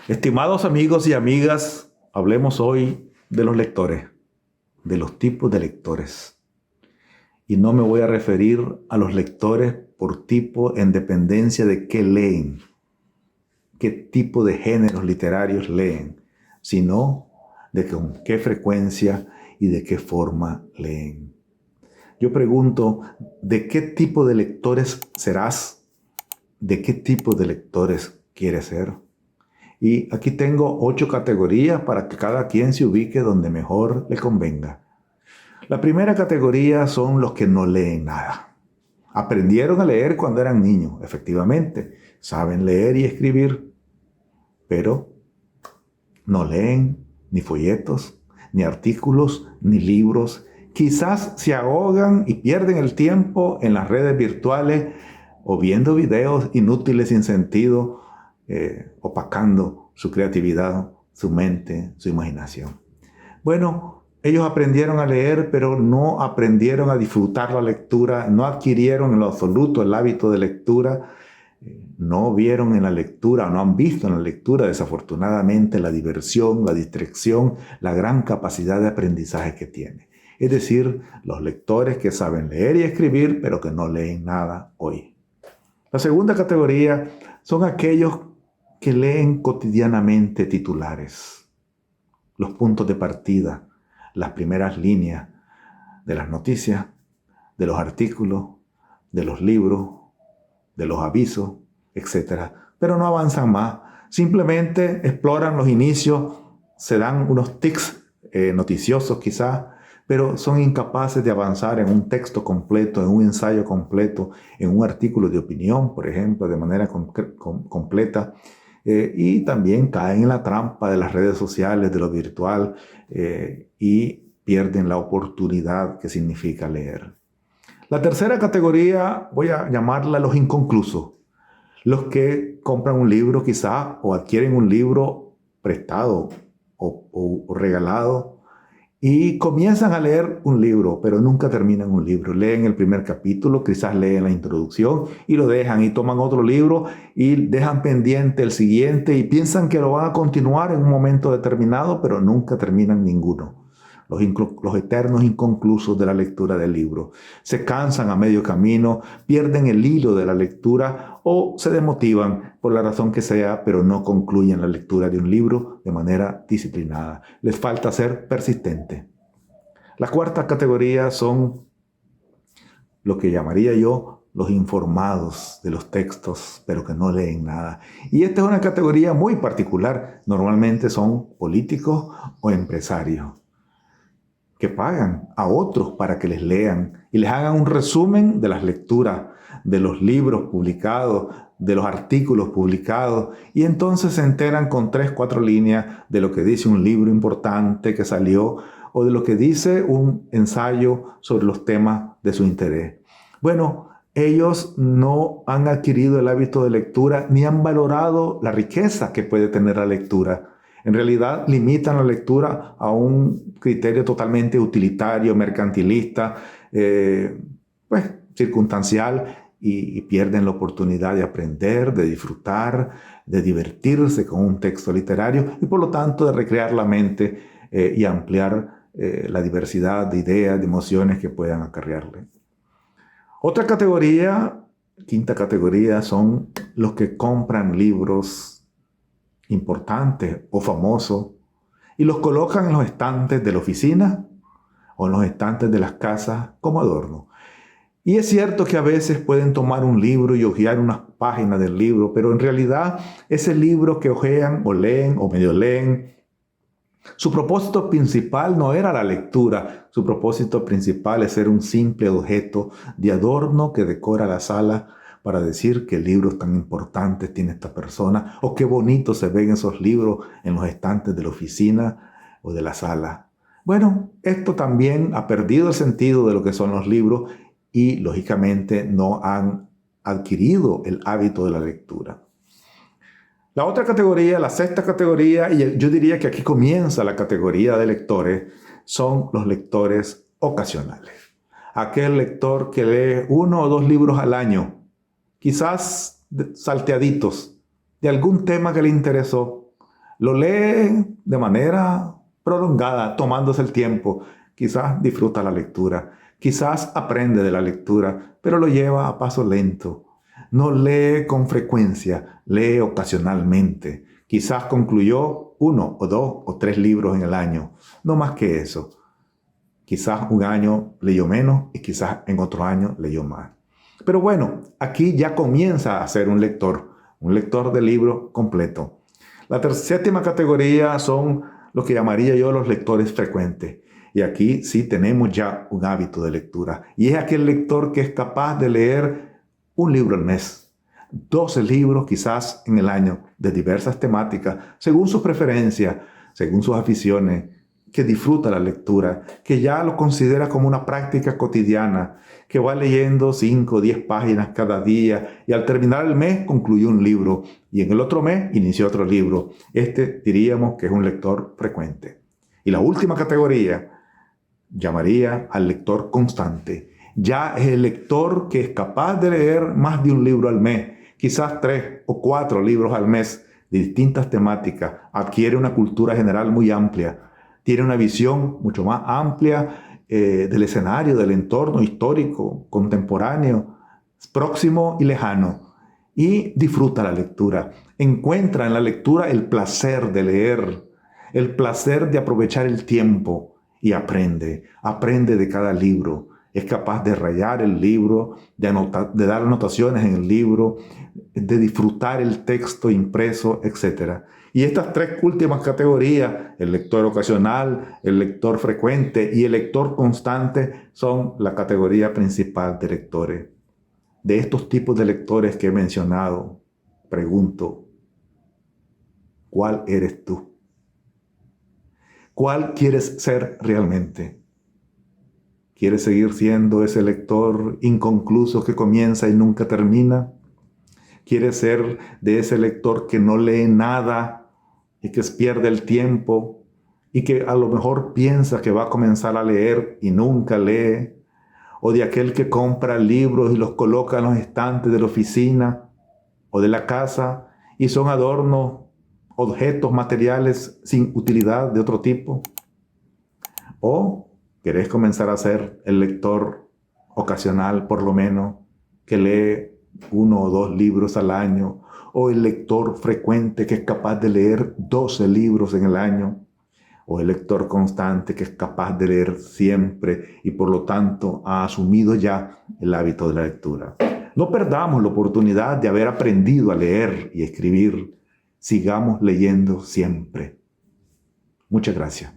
Estimados amigos y amigas, hablemos hoy de los lectores, de los tipos de lectores. Y no me voy a referir a los lectores por tipo en dependencia de qué leen, qué tipo de géneros literarios leen, sino de con qué frecuencia y de qué forma leen. Yo pregunto, ¿de qué tipo de lectores serás? ¿De qué tipo de lectores quieres ser? Y aquí tengo 8 categorías para que cada quien se ubique donde mejor le convenga. La primera categoría son los que no leen nada. Aprendieron a leer cuando eran niños, efectivamente. Saben leer y escribir, pero no leen ni folletos, ni artículos, ni libros. Quizás se ahogan y pierden el tiempo en las redes virtuales o viendo videos inútiles sin sentido, opacando su creatividad, su mente, su imaginación. Bueno, ellos aprendieron a leer, pero no aprendieron a disfrutar la lectura, no adquirieron en lo absoluto el hábito de lectura, no vieron en la lectura, no han visto en la lectura, desafortunadamente, la diversión, la distracción, la gran capacidad de aprendizaje que tiene. Es decir, los lectores que saben leer y escribir, pero que no leen nada hoy. La segunda categoría son aquellos que leen cotidianamente titulares, los puntos de partida, las primeras líneas de las noticias, de los artículos, de los libros, de los avisos, etc. Pero no avanzan más. Simplemente exploran los inicios, se dan unos tics noticiosos quizás, pero son incapaces de avanzar en un texto completo, en un ensayo completo, en un artículo de opinión, por ejemplo, de manera completa. Y también caen en la trampa de las redes sociales, de lo virtual, y pierden la oportunidad que significa leer. La tercera categoría voy a llamarla los inconclusos. Los que compran un libro quizá o adquieren un libro prestado o regalado y comienzan a leer un libro, pero nunca terminan un libro. Leen el primer capítulo, quizás leen la introducción y lo dejan y toman otro libro y dejan pendiente el siguiente y piensan que lo van a continuar en un momento determinado, pero nunca terminan ninguno. Los eternos inconclusos de la lectura del libro. Se cansan a medio camino, pierden el hilo de la lectura o se desmotivan por la razón que sea, pero no concluyen la lectura de un libro de manera disciplinada. Les falta ser persistente. La cuarta categoría son lo que llamaría yo los informados de los textos, pero que no leen nada. Y esta es una categoría muy particular. Normalmente son políticos o empresarios que pagan a otros para que les lean y les hagan un resumen de las lecturas, de los libros publicados, de los artículos publicados, y entonces se enteran con 3, 4 líneas de lo que dice un libro importante que salió o de lo que dice un ensayo sobre los temas de su interés. Bueno, ellos no han adquirido el hábito de lectura ni han valorado la riqueza que puede tener la lectura. En realidad limitan la lectura a un criterio totalmente utilitario, mercantilista, circunstancial, y pierden la oportunidad de aprender, de disfrutar, de divertirse con un texto literario y por lo tanto de recrear la mente y ampliar la diversidad de ideas, de emociones que puedan acarrearle. Otra categoría, quinta categoría, son los que compran libros importantes o famosos y los colocan en los estantes de la oficina o en los estantes de las casas como adorno. Y es cierto que a veces pueden tomar un libro y hojear unas páginas del libro, pero en realidad ese libro que hojean o leen o medio leen, su propósito principal no era la lectura, su propósito principal es ser un simple objeto de adorno que decora la sala para decir qué libros tan importantes tiene esta persona o qué bonito se ven esos libros en los estantes de la oficina o de la sala. Bueno, esto también ha perdido el sentido de lo que son los libros y lógicamente no han adquirido el hábito de la lectura. La otra categoría, la sexta categoría, y yo diría que aquí comienza la categoría de lectores, son los lectores ocasionales. Aquel lector que lee 1 o 2 libros al año, quizás salteaditos, de algún tema que le interesó, Lo lee de manera prolongada, tomándose el tiempo. Quizás disfruta la lectura, quizás aprende de la lectura, pero lo lleva a paso lento. No lee con frecuencia, lee ocasionalmente. Quizás concluyó 1 o 2 o 3 libros en el año, no más que eso. Quizás un año leyó menos y quizás en otro año leyó más. Pero bueno, aquí ya comienza a ser un lector de libro completo. La séptima categoría son lo que llamaría yo los lectores frecuentes. Y aquí sí tenemos ya un hábito de lectura. Y es aquel lector que es capaz de leer un libro al mes, 12 libros quizás en el año, de diversas temáticas, según sus preferencias, según sus aficiones, que disfruta la lectura, que ya lo considera como una práctica cotidiana, que va leyendo 5 o 10 páginas cada día y al terminar el mes concluye un libro y en el otro mes inicia otro libro. Este diríamos que es un lector frecuente. Y la última categoría llamaría al lector constante. Ya es el lector que es capaz de leer más de un libro al mes, quizás 3 o 4 libros al mes de distintas temáticas, adquiere una cultura general muy amplia, tiene una visión mucho más amplia del escenario, del entorno histórico, contemporáneo, próximo y lejano, y disfruta la lectura. Encuentra en la lectura el placer de leer, el placer de aprovechar el tiempo y aprende de cada libro. Es capaz de rayar el libro, de dar anotaciones en el libro, de disfrutar el texto impreso, etc. Y estas 3 últimas categorías, el lector ocasional, el lector frecuente y el lector constante, son la categoría principal de lectores. De estos tipos de lectores que he mencionado, pregunto, ¿cuál eres tú? ¿Cuál quieres ser realmente? ¿Quieres seguir siendo ese lector inconcluso que comienza y nunca termina? ¿Quieres ser de ese lector que no lee nada y que pierde el tiempo y que a lo mejor piensa que va a comenzar a leer y nunca lee? ¿O de aquel que compra libros y los coloca en los estantes de la oficina o de la casa y son adornos, objetos materiales sin utilidad de otro tipo? ¿O querés comenzar a ser el lector ocasional, por lo menos, que lee 1 o 2 libros al año? ¿O el lector frecuente que es capaz de leer 12 libros en el año? ¿O el lector constante que es capaz de leer siempre y por lo tanto ha asumido ya el hábito de la lectura? No perdamos la oportunidad de haber aprendido a leer y escribir. Sigamos leyendo siempre. Muchas gracias.